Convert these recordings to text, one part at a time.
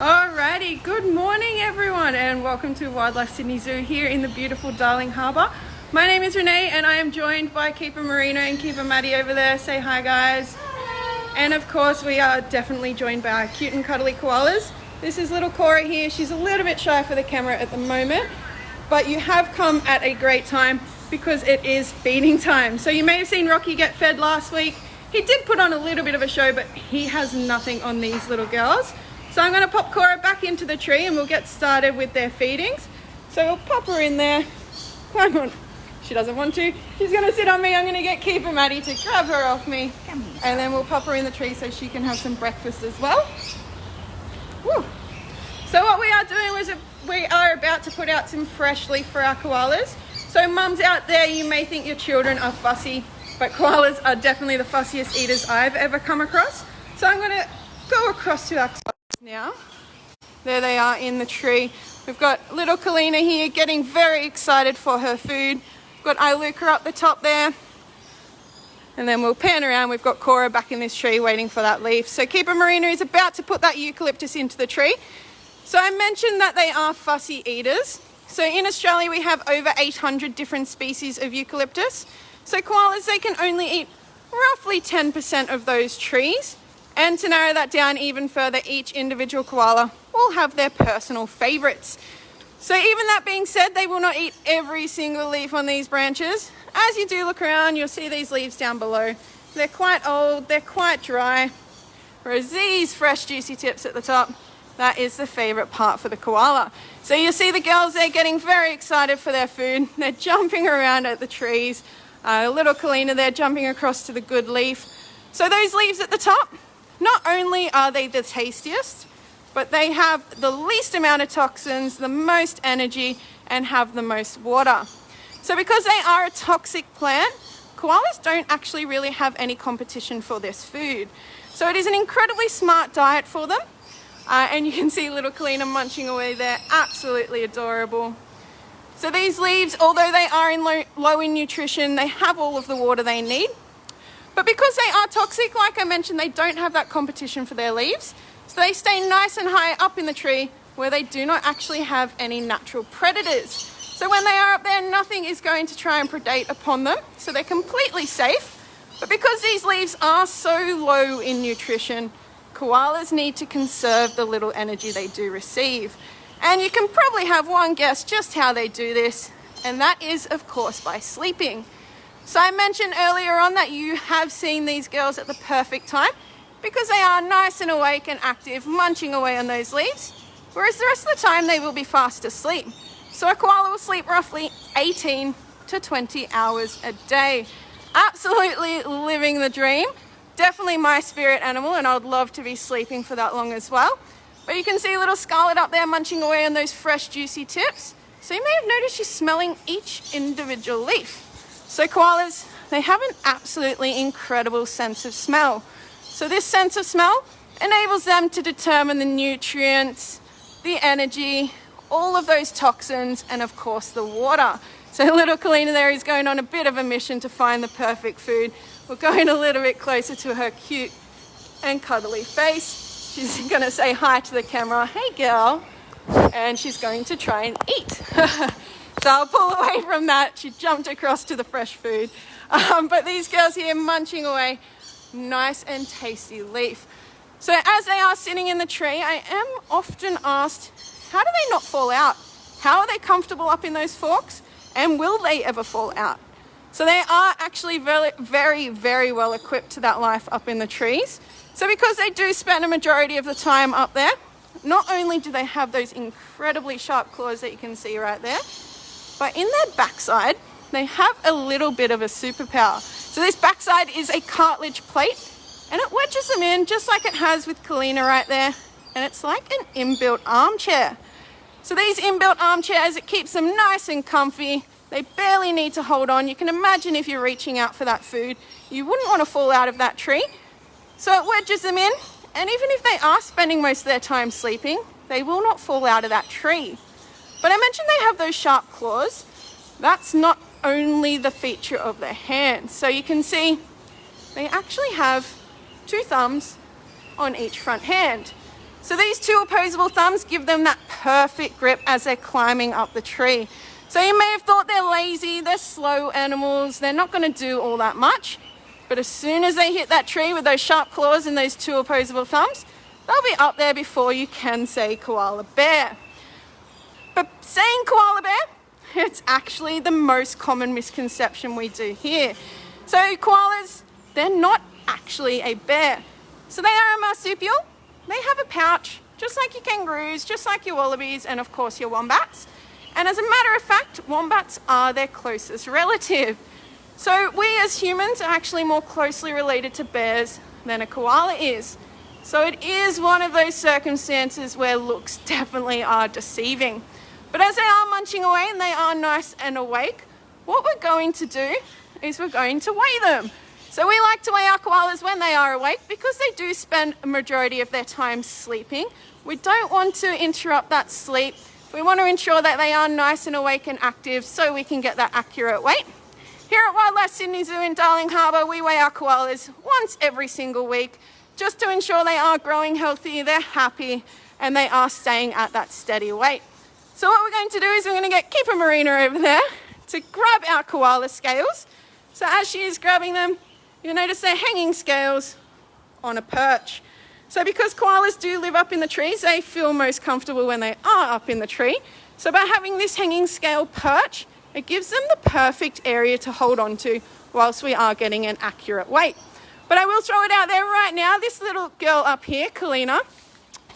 Alrighty, good morning everyone and welcome to Wildlife Sydney Zoo here in the beautiful Darling Harbour. My name is Renee and I am joined by Keeper Marino and Keeper Maddie over there. Say hi guys. Hi. And of course we are definitely joined by our cute and cuddly koalas. This is little Cora here. She's a little bit shy for the camera at the moment, but you have come at a great time because it is feeding time. So you may have seen Rocky get fed last week. He did put on a little bit of a show, but he has nothing on these little girls. So I'm going to pop Cora back into the tree and we'll get started with their feedings. So we'll pop her in there. Come on. She doesn't want to. She's going to sit on me. I'm going to get Keeper Maddie to grab her off me. And then we'll pop her in the tree so she can have some breakfast as well. Woo. So what we are doing is we are about to put out some fresh leaf for our koalas. So mums out there, you may think your children are fussy, but koalas are definitely the fussiest eaters I've ever come across. So I'm going to go across to our now. There they are in the tree. We've got little Kalina here getting very excited for her food. We've got Iluka up the top there. And then we'll pan around. We've got Cora back in this tree waiting for that leaf. So Keeper Marino is about to put that eucalyptus into the tree. So I mentioned that they are fussy eaters. So in Australia we have over 800 different species of eucalyptus. So koalas, they can only eat roughly 10% of those trees. And to narrow that down even further, each individual koala will have their personal favourites. So even that being said, they will not eat every single leaf on these branches. As you do look around, you'll see these leaves down below. They're quite old, they're quite dry. Whereas these fresh juicy tips at the top, that is the favourite part for the koala. So you'll see the girls, they're getting very excited for their food. They're jumping around at the trees. Little Kalina there jumping across to the good leaf. So those leaves at the top, not only are they the tastiest, but they have the least amount of toxins, the most energy, and have the most water. So because they are a toxic plant, koalas don't actually really have any competition for this food. So it is an incredibly smart diet for them. And you can see little Kalina munching away there, absolutely adorable. So these leaves, although they are low in nutrition, they have all of the water they need. But because they are toxic, like I mentioned, they don't have that competition for their leaves. So they stay nice and high up in the tree where they do not actually have any natural predators. So when they are up there, nothing is going to try and predate upon them. So they're completely safe. But because these leaves are so low in nutrition, koalas need to conserve the little energy they do receive. And you can probably have one guess just how they do this. And that is, of course, by sleeping. So I mentioned earlier on that you have seen these girls at the perfect time because they are nice and awake and active, munching away on those leaves, whereas the rest of the time they will be fast asleep. So a koala will sleep roughly 18 to 20 hours a day. Absolutely living the dream. Definitely my spirit animal, and I would love to be sleeping for that long as well. But you can see little Scarlet up there munching away on those fresh juicy tips. So you may have noticed she's smelling each individual leaf. So koalas, they have an absolutely incredible sense of smell. So this sense of smell enables them to determine the nutrients, the energy, all of those toxins, and of course the water. So little Kalina there is going on a bit of a mission to find the perfect food. We're going a little bit closer to her cute and cuddly face. She's going to say hi to the camera, hey girl, and she's going to try and eat. So I'll pull away from that. She jumped across to the fresh food. But these girls here munching away nice and tasty leaf. So as they are sitting in the tree, I am often asked, how do they not fall out? How are they comfortable up in those forks? And will they ever fall out? So they are actually very, very, very well equipped to that life up in the trees. So because they do spend a majority of the time up there, not only do they have those incredibly sharp claws that you can see right there, but in their backside, they have a little bit of a superpower. So this backside is a cartilage plate, and it wedges them in just like it has with Kalina right there. And it's like an inbuilt armchair. So these inbuilt armchairs, it keeps them nice and comfy. They barely need to hold on. You can imagine if you're reaching out for that food, you wouldn't want to fall out of that tree. So it wedges them in, and even if they are spending most of their time sleeping, they will not fall out of that tree. But I mentioned they have those sharp claws. That's not only the feature of their hands. So you can see they actually have 2 thumbs on each front hand. So these two opposable thumbs give them that perfect grip as they're climbing up the tree. So you may have thought they're lazy, they're slow animals, they're not going to do all that much. But as soon as they hit that tree with those sharp claws and those two opposable thumbs, they'll be up there before you can say koala bear. But saying koala bear, it's actually the most common misconception we do here. So koalas, they're not actually a bear. So they are a marsupial. They have a pouch, just like your kangaroos, just like your wallabies, and of course your wombats. And as a matter of fact, wombats are their closest relative. So we as humans are actually more closely related to bears than a koala is. So it is one of those circumstances where looks definitely are deceiving. But as they are munching away and they are nice and awake, what we're going to do is we're going to weigh them. So we like to weigh our koalas when they are awake because they do spend a majority of their time sleeping. We don't want to interrupt that sleep. We want to ensure that they are nice and awake and active so we can get that accurate weight. Here at Wildlife Sydney Zoo in Darling Harbour, we weigh our koalas once every single week just to ensure they are growing healthy, they're happy, and they are staying at that steady weight. So what we're going to do is we're going to get Keeper Marina over there to grab our koala scales. So as she is grabbing them, you'll notice they're hanging scales on a perch. So because koalas do live up in the trees, they feel most comfortable when they are up in the tree. So by having this hanging scale perch, it gives them the perfect area to hold on to whilst we are getting an accurate weight. But I will throw it out there right now. This little girl up here, Kalina,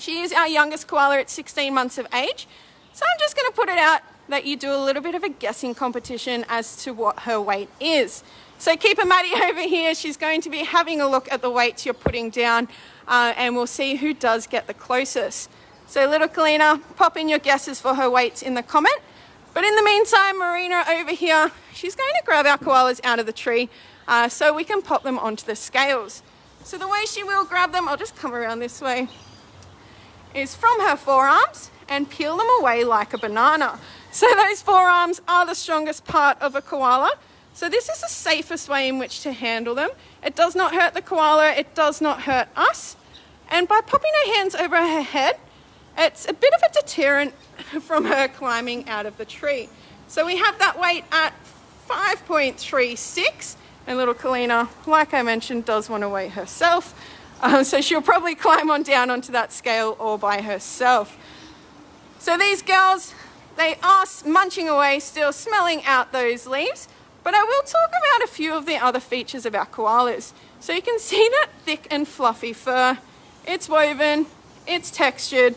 she is our youngest koala at 16 months of age. So I'm just going to put it out that you do a little bit of a guessing competition as to what her weight is. So Keeper Maddie over here, she's going to be having a look at the weights you're putting down and we'll see who does get the closest. So little Kalina, pop in your guesses for her weights in the comment. But in the meantime, Marina over here, she's going to grab our koalas out of the tree so we can pop them onto the scales. So the way she will grab them, I'll just come around this way, is from her forearms and peel them away like a banana. So those forearms are the strongest part of a koala. So this is the safest way in which to handle them. It does not hurt the koala, it does not hurt us. And by popping her hands over her head, it's a bit of a deterrent from her climbing out of the tree. So we have that weight at 5.36, and little Kalina, like I mentioned, does want to weigh herself. So she'll probably climb on down onto that scale all by herself. So these girls, they are munching away, still smelling out those leaves. But I will talk about a few of the other features of our koalas. So you can see that thick and fluffy fur. It's woven, it's textured.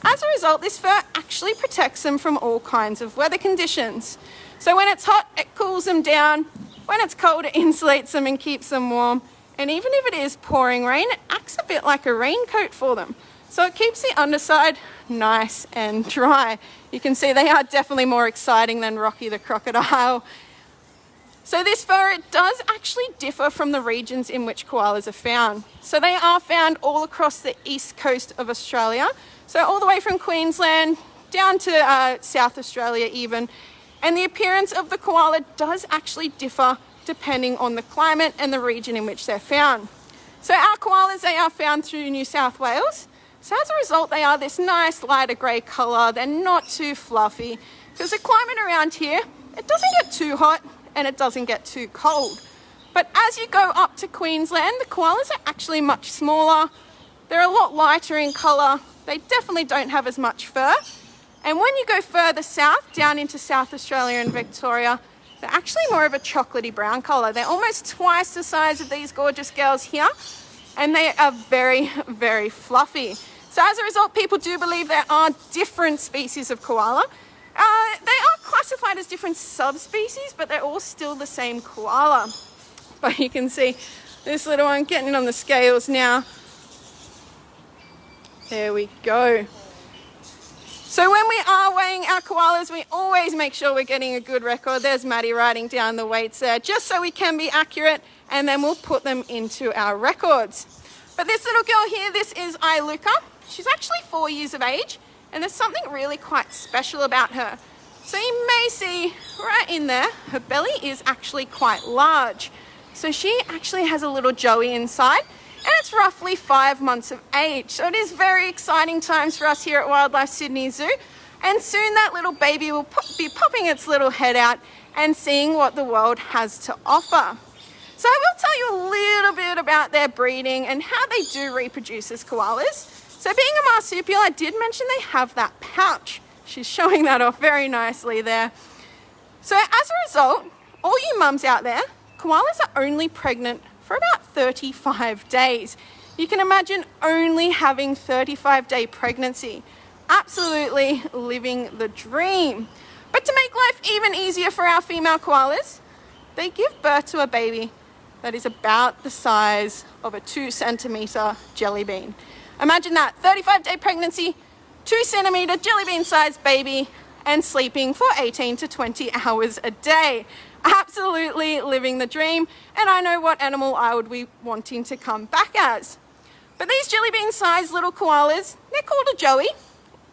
As a result, this fur actually protects them from all kinds of weather conditions. So when it's hot, it cools them down. When it's cold, it insulates them and keeps them warm. And even if it is pouring rain, it acts a bit like a raincoat for them. So it keeps the underside nice and dry. You can see they are definitely more exciting than Rocky the crocodile. So this fur, it does actually differ from the regions in which koalas are found. So they are found all across the east coast of Australia. So all the way from Queensland down to South Australia even. And the appearance of the koala does actually differ depending on the climate and the region in which they're found. So our koalas, they are found through New South Wales. So as a result, they are this nice lighter grey colour. They're not too fluffy because the climate around here, it doesn't get too hot and it doesn't get too cold. But as you go up to Queensland, the koalas are actually much smaller. They're a lot lighter in colour. They definitely don't have as much fur. And when you go further south, down into South Australia and Victoria, they're actually more of a chocolatey brown colour. They're almost twice the size of these gorgeous girls here. And they are very, very fluffy. So as a result, people do believe there are different species of koala. They are classified as different subspecies, but they're all still the same koala. But you can see this little one getting on the scales now. There we go. So when we are weighing our koalas, we always make sure we're getting a good record. There's Maddie writing down the weights there, just so we can be accurate, and then we'll put them into our records. But this little girl here, this is Iluka. She's actually 4 years of age, and there's something really quite special about her. So you may see right in there, her belly is actually quite large. So she actually has a little joey inside, and it's roughly 5 months of age. So it is very exciting times for us here at Wildlife Sydney Zoo, and soon that little baby will be popping its little head out and seeing what the world has to offer. So I will tell you a little bit about their breeding and how they do reproduce as koalas. So being a marsupial, I did mention they have that pouch. She's showing that off very nicely there. So as a result, all you mums out there, koalas are only pregnant for about 35 days. You can imagine only having 35-day pregnancy. Absolutely living the dream. But to make life even easier for our female koalas, they give birth to a baby that is about the size of a 2-centimeter jelly bean. Imagine that, 35-day pregnancy, 2-centimeter jelly bean sized baby, and sleeping for 18 to 20 hours a day. Absolutely living the dream, and I know what animal I would be wanting to come back as. But these jelly bean sized little koalas, they're called a joey,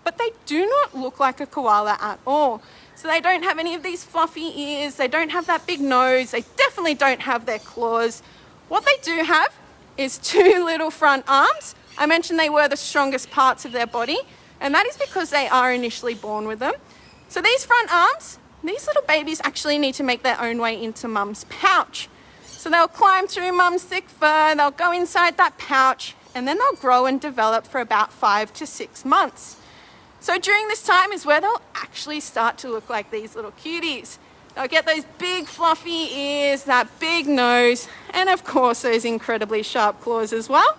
but they do not look like a koala at all. So they don't have any of these fluffy ears, they don't have that big nose, they definitely don't have their claws. What they do have is 2 little front arms. I mentioned they were the strongest parts of their body, and that is because they are initially born with them. So these front arms, these little babies actually need to make their own way into mum's pouch. So they'll climb through mum's thick fur, they'll go inside that pouch, and then they'll grow and develop for about 5 to 6 months. So during this time is where they'll actually start to look like these little cuties. They'll get those big fluffy ears, that big nose, and of course those incredibly sharp claws as well.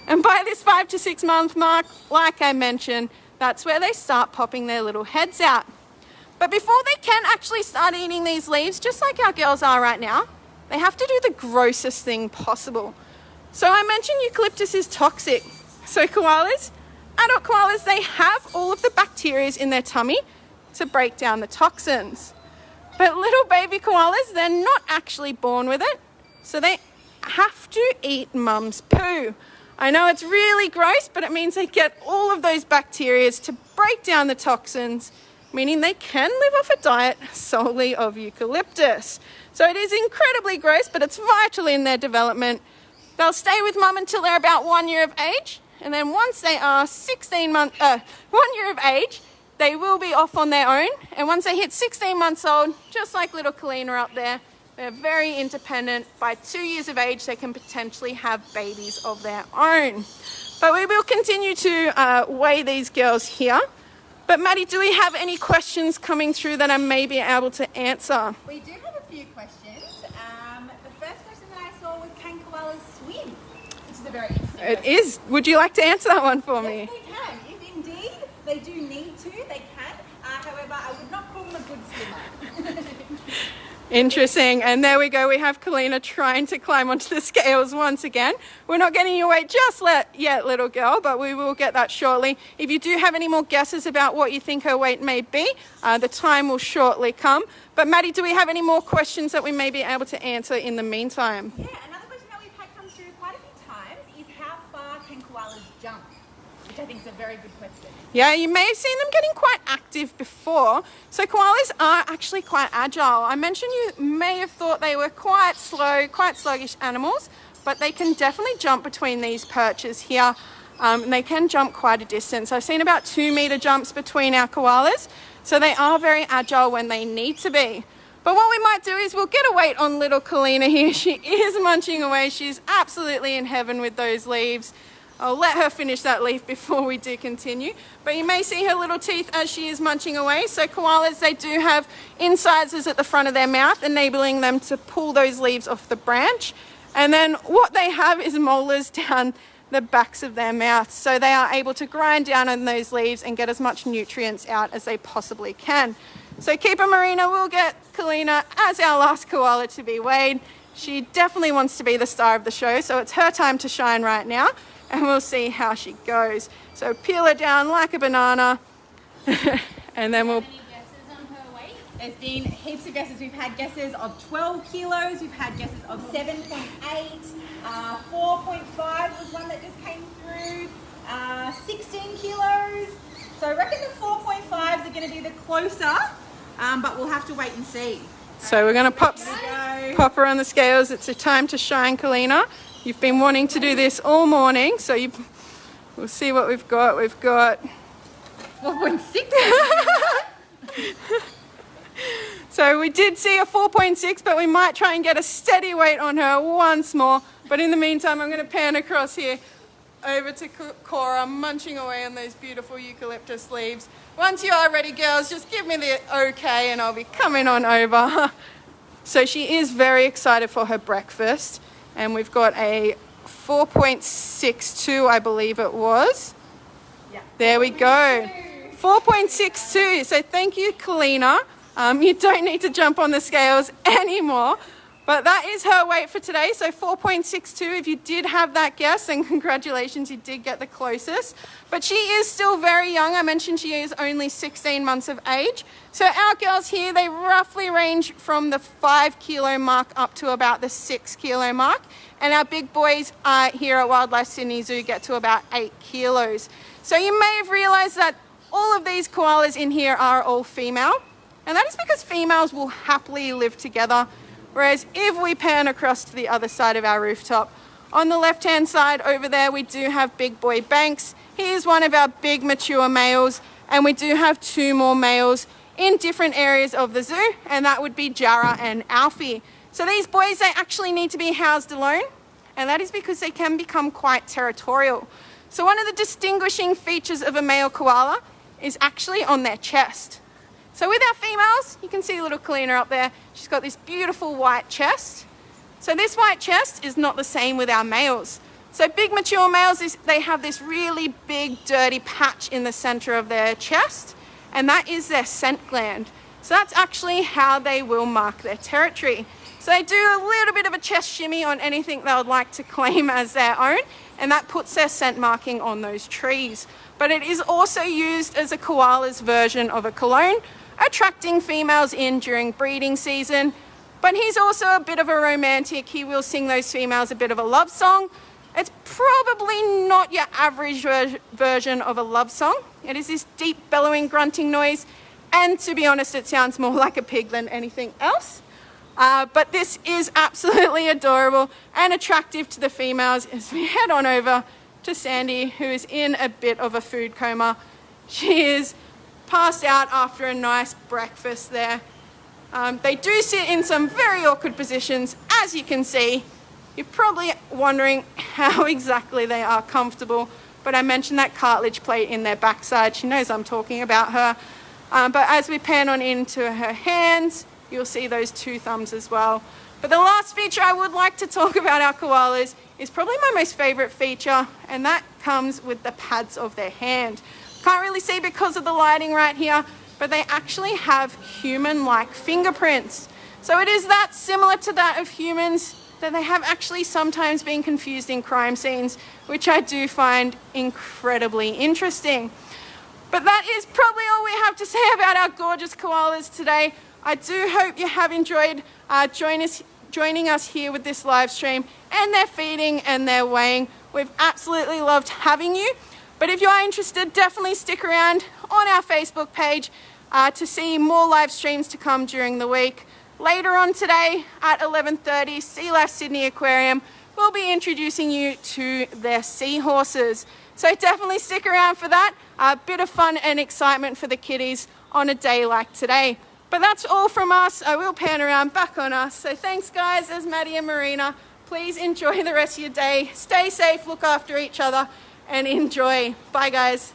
And by this 5 to 6 month mark, like I mentioned, that's where they start popping their little heads out. But before they can actually start eating these leaves, just like our girls are right now, they have to do the grossest thing possible. So I mentioned eucalyptus is toxic. So koalas, adult koalas, they have all of the bacteria in their tummy to break down the toxins. But little baby koalas, they're not actually born with it, so they have to eat mum's poo. I know it's really gross, but it means they get all of those bacteria to break down the toxins, meaning they can live off a diet solely of eucalyptus. So it is incredibly gross, but it's vital in their development. They'll stay with mum until they're about 1 year of age, and then once they are 1 year of age, they will be off on their own. And once they hit 16 months old, just like little Kalina up there, they're very independent. By 2 years of age, they can potentially have babies of their own. But we will continue to weigh these girls here. But Maddie, do we have any questions coming through that I may be able to answer? We do have a few questions. The first question that I saw was, can koalas swim? Which is a very interesting question. It is. Would you like to answer that one for me? Yes, they can. If indeed they do need to, they can. However, I would not call them a good swimmer. Interesting. And there we go. We have Kalina trying to climb onto the scales once again. We're not getting your weight just yet, little girl, but we will get that shortly. If you do have any more guesses about what you think her weight may be, the time will shortly come. But Maddie, do we have any more questions that we may be able to answer in the meantime? Yeah, another question that we've had come through quite a few times is, how far can koalas jump? Which I think is a very good question. Yeah, you may have seen them getting quite active before. So koalas are actually quite agile. I mentioned you may have thought they were quite slow, quite sluggish animals, but they can definitely jump between these perches here. And they can jump quite a distance. I've seen about 2-meter jumps between our koalas. So they are very agile when they need to be. But what we might do is we'll get a weight on little Kalina here. She is munching away. She's absolutely in heaven with those leaves. I'll let her finish that leaf before we do continue. But you may see her little teeth as she is munching away. So koalas, they do have incisors at the front of their mouth, enabling them to pull those leaves off the branch. And then what they have is molars down the backs of their mouths. So they are able to grind down on those leaves and get as much nutrients out as they possibly can. So Keeper Marina will get Kalina as our last koala to be weighed. She definitely wants to be the star of the show, so it's her time to shine right now. And we'll see how she goes. So peel her down like a banana, and then we'll... Any guesses on her weight? There's been heaps of guesses. We've had guesses of 12 kilos. We've had guesses of 7.8. 4.5 was one that just came through. 16 kilos. So I reckon the 4.5s are going to be the closer, but we'll have to wait and see. So we're going to pop her on the scales. It's a time to shine, Kalina. You've been wanting to do this all morning, so we'll see what we've got. We've got 4.6. So we did see a 4.6, but we might try and get a steady weight on her once more. But in the meantime, I'm going to pan across here over to Cora, munching away on those beautiful eucalyptus leaves. Once you are ready, girls, just give me the okay and I'll be coming on over. So she is very excited for her breakfast, and we've got a 4.62, I believe it was. Yeah. There we go. 4.62. So thank you, Kalina. You don't need to jump on the scales anymore. But that is her weight for today. So 4.62. If you did have that guess, then congratulations, you did get the closest. But she is still very young. I mentioned she is only 16 months of age. So our girls here, they roughly range from the 5 kilo mark up to about the 6 kilo mark. And our big boys here at Wildlife Sydney Zoo get to about 8 kilos. So you may have realized that all of these koalas in here are all female. And that is because females will happily live together. Whereas if we pan across to the other side of our rooftop, on the left-hand side over there, we do have big boy Banks. He is one of our big mature males, and we do have 2 more males in different areas of the zoo, and that would be Jarrah and Alfie. So these boys, they actually need to be housed alone, and that is because they can become quite territorial. So one of the distinguishing features of a male koala is actually on their chest. So with our females, you can see little Kalina up there. She's got this beautiful white chest. So this white chest is not the same with our males. So big mature males, they have this really big dirty patch in the center of their chest, and that is their scent gland. So that's actually how they will mark their territory. So they do a little bit of a chest shimmy on anything they would like to claim as their own, and that puts their scent marking on those trees. But it is also used as a koala's version of a cologne, attracting females in during breeding season. But he's also a bit of a romantic. He will sing those females a bit of a love song. It's probably not your average version of a love song. It is this deep bellowing grunting noise, and to be honest, it sounds more like a pig than anything else. But this is absolutely adorable and attractive to the females as we head on over to Sandy, who is in a bit of a food coma. She is passed out after a nice breakfast there. They do sit in some very awkward positions, as you can see. You're probably wondering how exactly they are comfortable, but I mentioned that cartilage plate in their backside. She knows I'm talking about her. But as we pan on into her hands, you'll see those 2 thumbs as well. But the last feature I would like to talk about our koalas is probably my most favorite feature, and that comes with the pads of their hand. Can't really see because of the lighting right here, but they actually have human-like fingerprints. So it is that similar to that of humans that they have actually sometimes been confused in crime scenes, which I do find incredibly interesting. But that is probably all we have to say about our gorgeous koalas today. I do hope you have enjoyed joining us here with this live stream and their feeding and their weighing. We've absolutely loved having you. But if you are interested, definitely stick around on our Facebook page to see more live streams to come during the week. Later on today at 11:30, Sea Life Sydney Aquarium will be introducing you to their seahorses. So definitely stick around for that. A bit of fun and excitement for the kiddies on a day like today. But that's all from us. I will pan around back on us. So thanks guys, as Maddie and Marina. Please enjoy the rest of your day. Stay safe, look after each other, and enjoy. Bye guys.